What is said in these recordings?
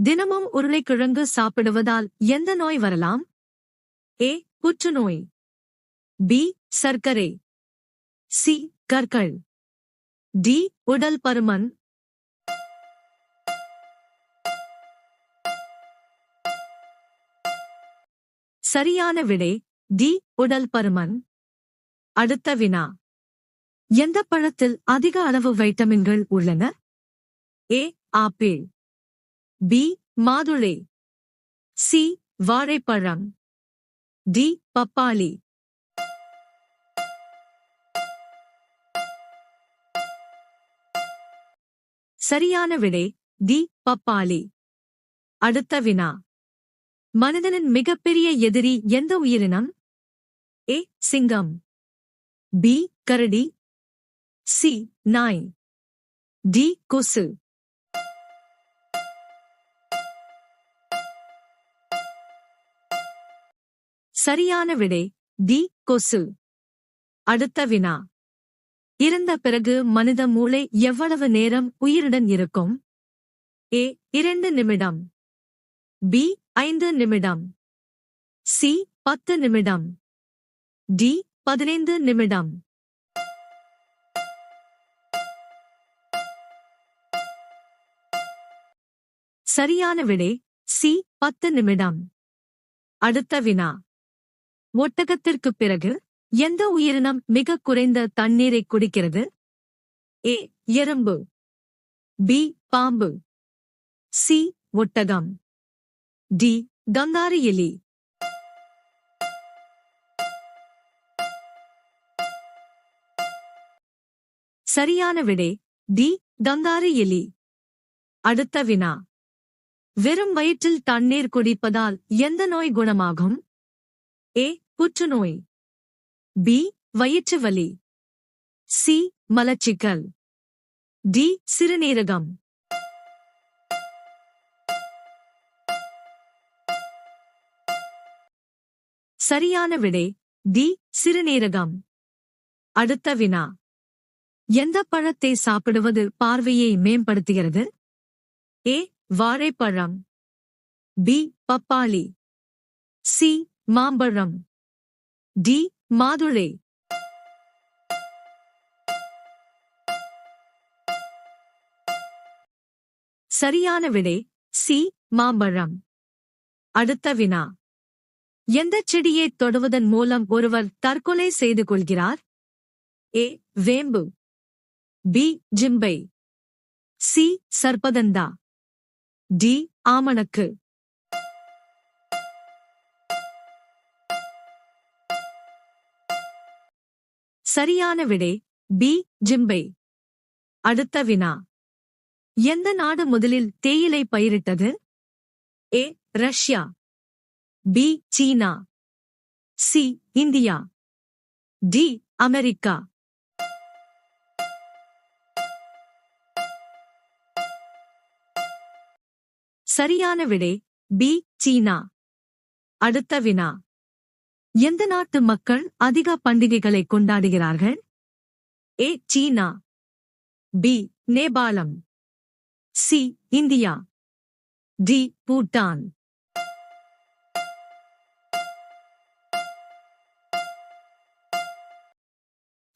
தினமும் உருளைக்கிழங்கு சாப்பிடுவதால் எந்த நோய் வரலாம்? ஏ. புற்றுநோய். பி. சர்க்கரை. சி. கற்கள். டி. உடல் பருமன். சரியான விடை டி. உடல் பருமன். அடுத்த வினா. எந்த பழத்தில் அதிக அளவு வைட்டமின்கள் உள்ளன? ஏ. ஆப்பிள். பி. மாதுளை. சி. வாழைப்பழம். டி. பப்பாளி. சரியான விடை டி. பப்பாளி. அடுத்த வினா. மனிதனின் மிகப்பெரிய எதிரி எந்த உயிரினம்? ஏ. சிங்கம். பி. கரடி. சி. நாய். டி. கொசு. சரியான விடை டி. கொசு. அடுத்த வினா. இறந்த பிறகு மனித மூளை எவ்வளவு நேரம் உயிருடன் இருக்கும்? ஏ. 2 நிமிடம். பி. 5 நிமிடம். சி. 10 நிமிடம். டி. 15 நிமிடம். சரியான விடை சி. 10 நிமிடம். அடுத்த வினா. ஒட்டகத்திற்குப் பிறகு எந்த உயிரினம் மிக குறைந்த தண்ணீரை குடிக்கிறது? ஏ. எறும்பு. பி. பாம்பு. சி. ஒட்டகம். டி. கந்தாரி எலி. சரியான விடை டி. கந்தாரி எலி. அடுத்த வினா. வெறும் வயிற்றில் தண்ணீர் குடிப்பதால் எந்த நோய் குணமாகும்? ஏ. புற்றுநோய். பி. வயிற்று வலி. சி. மலச்சிக்கல். டி. சிறுநீரகம். சரியான விடை டி. சிறுநீரகம். அடுத்த வினா. எந்த பழத்தை சாப்பிடுவது பார்வையை மேம்படுத்துகிறது? ஏ. வாழைப்பழம். பி. பப்பாளி. சி. மாம்பழம். டி. மாதுளை. சரியான விடை சி. மாம்பழம். அடுத்த வினா. எந்த செடியை தொடுவதன் மூலம் ஒருவர் தற்கொலை செய்து கொள்கிறார்? ஏ. வேம்பு. பி. ஜிம்பை. சி. சர்பதந்தா. டி. ஆமணக்கு. சரியான விடை பி. ஜிம்பை. அடுத்த வினா. எந்த நாடு முதலில் தேயிலை பயிரிட்டது? ஏ. ரஷ்யா. பி. சீனா. சி. இந்தியா. டி. அமெரிக்கா. சரியான விடை பி. சீனா. அடுத்த வினா. எந்த நாட்டு மக்கள் அதிக பண்டிகைகளை கொண்டாடுகிறார்கள்? ஏ. சீனா. பி. நேபாளம். சி. இந்தியா. டி. பூட்டான்.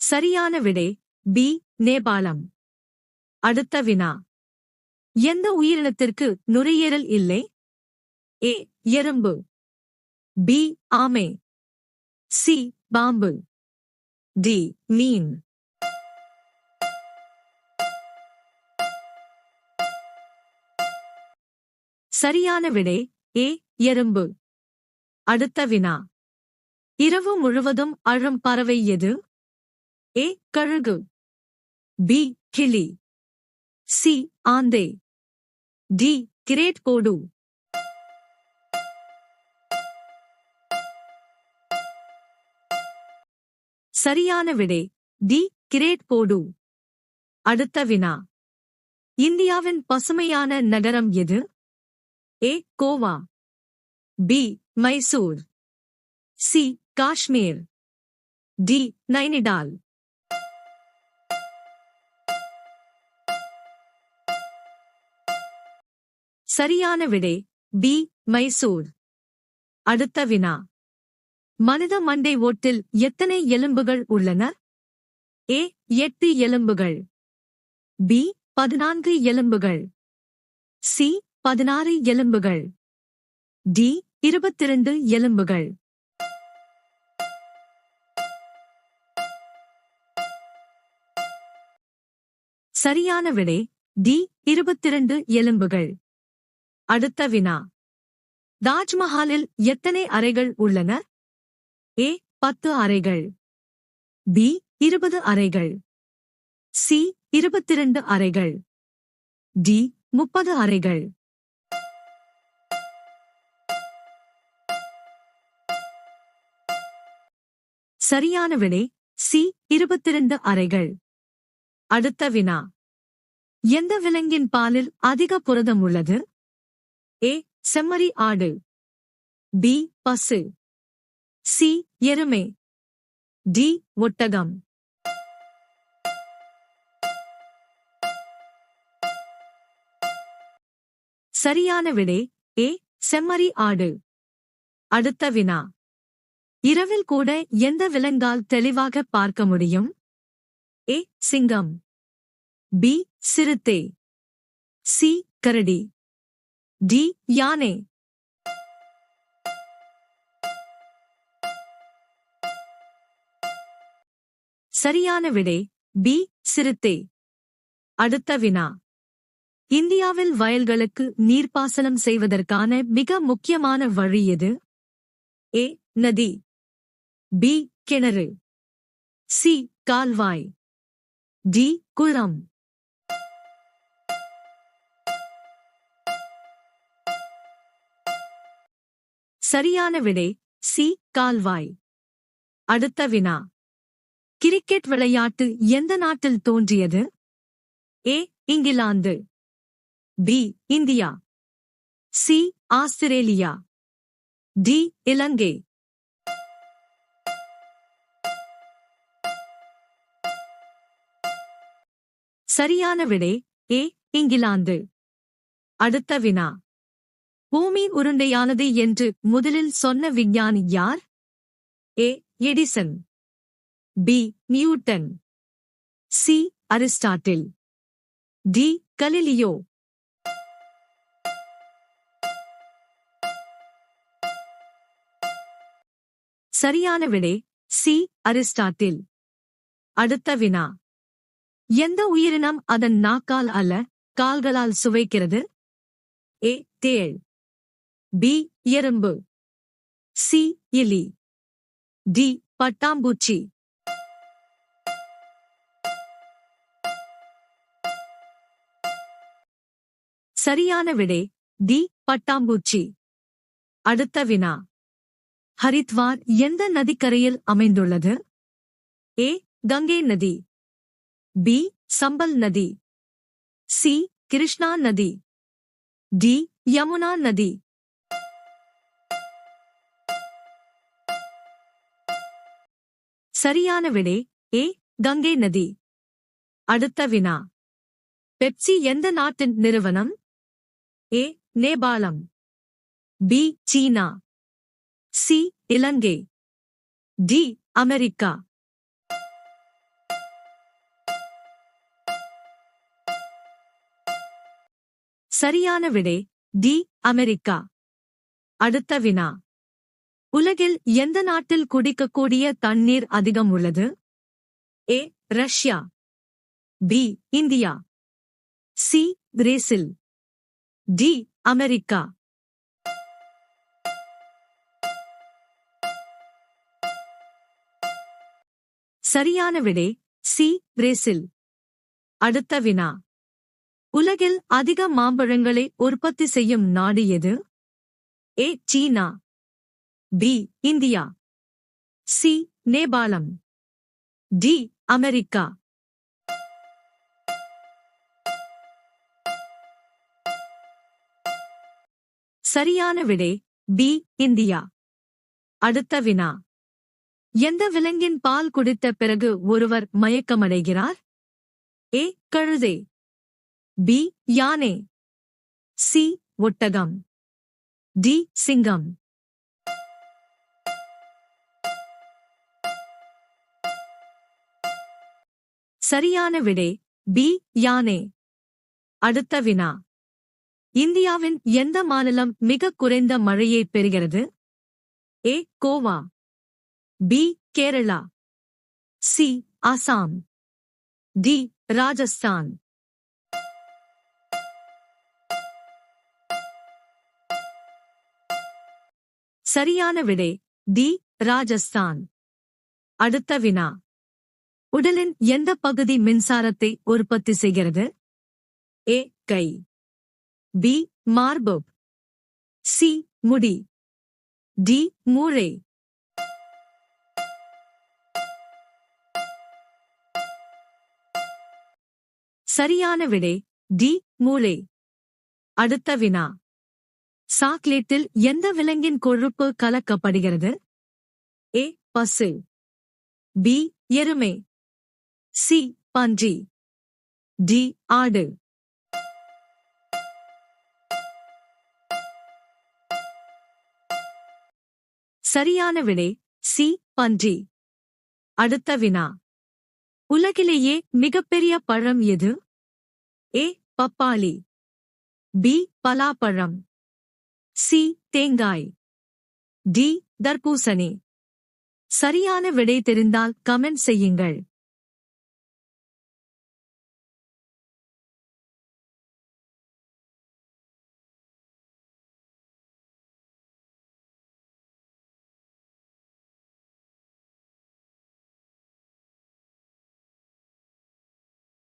சரியான விடை பி. நேபாளம். அடுத்த வினா. எந்த உயிரினத்திற்கு நுரையீரல் இல்லை? ஏ. எறும்பு. பி. ஆமை. சி. பாம்பு. டி. மீன். சரியான விடை ஏ. எறும்பு. அடுத்த வினா. இரவு முழுவதும் அழும் பறவை எது? ஏ. கழுகு. பி. கிளி. சி. ஆந்தை. டி. கிரேட் கோடு. சரியான விடை டி. கிரேட் கோடு. அடுத்த வினா. இந்தியாவின் பசுமையான நகரம் எது? A. Goa. B. Mysore. C. Kashmir. D. Nainital. சரியான விடை பி மைசூர். அடுத்த வினா. மனித மண்டை ஓட்டில் எத்தனை எலும்புகள் உள்ளன? ஏ 8 எலும்புகள், பி 14 எலும்புகள், சி 16 எலும்புகள், டி 22 எலும்புகள். சரியான விடை டி 22 எலும்புகள். அடுத்த வினா. தாஜ்மஹாலில் எத்தனை அறைகள் உள்ளன? ஏ 10 அறைகள், பி 20 அறைகள், சி 22 அறைகள், டி 30 அறைகள். சரியான விடை சி 22 அறைகள். அடுத்த வினா. எந்த விலங்கின் பாலில் அதிக புரதம் உள்ளது? ஏ செம்மறி ஆடு, பி பசு, சி எருமை, டி ஒட்டகம். சரியான விடை ஏ செம்மறி ஆடு. அடுத்த வினா. இரவில் கூட எந்த விலங்கால் தெளிவாக பார்க்க முடியும்? ஏ சிங்கம், பி சிறுத்தை, சி கரடி, டி யானை. சரியான விடை பி சிறுத்தை. அடுத்த வினா. இந்தியாவில் வயல்களுக்கு நீர்ப்பாசனம் செய்வதற்கான மிக முக்கியமான வழி எது? ஏ நதி, பி கிணறு, சி கால்வாய், டி குளம். சரியான விடை சி கால்வாய். அடுத்த வினா. கிரிக்கெட் விளையாட்டு எந்த நாட்டில் தோன்றியது? A England, B India, C Australia, D Ilangai. சரியான விடை ஏ இங்கிலாந்து. அடுத்த வினா. பூமி உருண்டையானது என்று முதலில் சொன்ன விஞ்ஞானி யார்? A Edison, B Newton, C Aristotle, D Galileo. சரியான விடை சி அரிஸ்டாட்டில். அடுத்த வினா. எந்த உயிரினம் அதன் நாக்கால் அல்ல கால்களால் சுவைக்கிறது? ஏ தேள், பி எறும்பு, சி எலி, டி பட்டாம்பூச்சி. சரியான விடை டி பட்டாம்பூச்சி. அடுத்த வினா. ஹரித்வார் எந்த நதிக்கரையில் அமைந்துள்ளது? ஏ கங்கை நதி, பி சம்பல் நதி, சி கிருஷ்ணா நதி, டி யமுனா நதி. சரியான விடை ஏ கங்கை நதி. அடுத்த வினா. பெப்சி எந்த நாட்டின் நிறுவனம்? ஏ நேபாளம், பி சீனா, சி இலங்கை, டி அமெரிக்கா. சரியான விடை டி அமெரிக்கா. அடுத்த வினா. உலகில் எந்த நாட்டில் குடிக்கக்கூடிய தண்ணீர் அதிகம் உள்ளது? A Russia, B India, C Brazil, D America. சரியான விடை சி பிரேசில். அடுத்த வினா. உலகில் அதிக மாம்பழங்களை உற்பத்தி செய்யும் நாடு எது? ஏ சீனா, பி இந்தியா, சி நேபாளம், டி அமெரிக்கா. சரியான விடை பி இந்தியா. அடுத்த வினா. எந்த விலங்கின் பால் குடித்த பிறகு ஒருவர் மயக்கமடைகிறார்? ஏ கழுதை, பி யானை, சி ஒட்டகம். டி. சிங்கம். சரியான விடை பி. யானை. அடுத்த வினா. இந்தியாவின் எந்த மாநிலம் மிக குறைந்த மழையை பெறுகிறது? A. Goa. B. Kerala. C. Assam. D. Rajasthan. சரியான விடை டி. ராஜஸ்தான். அடுத்த வினா. உடலின் எந்த பகுதி மின்சாரத்தை உற்பத்தி செய்கிறது? ஏ. கை. பி. மார்பு. சி. முடி. டி. மூளை. சரியான விடை டி. மூளை. அடுத்த வினா. சாக்லேட்டில் எந்த விலங்கின் கொழுப்பு கலக்கப்படுகிறது? ஏ. பசு. பி. எருமை. சி. பன்றி. டி. ஆடு. சரியான விடை சி. பன்றி. அடுத்த வினா. உலகிலேயே மிகப்பெரிய பழம் எது? ஏ. பப்பாளி. பி. பலாப்பழம். சி. தேங்காய். டி. தர்பூசணி. சரியான விடை தெரிந்தால் கமெண்ட் செய்யுங்கள்.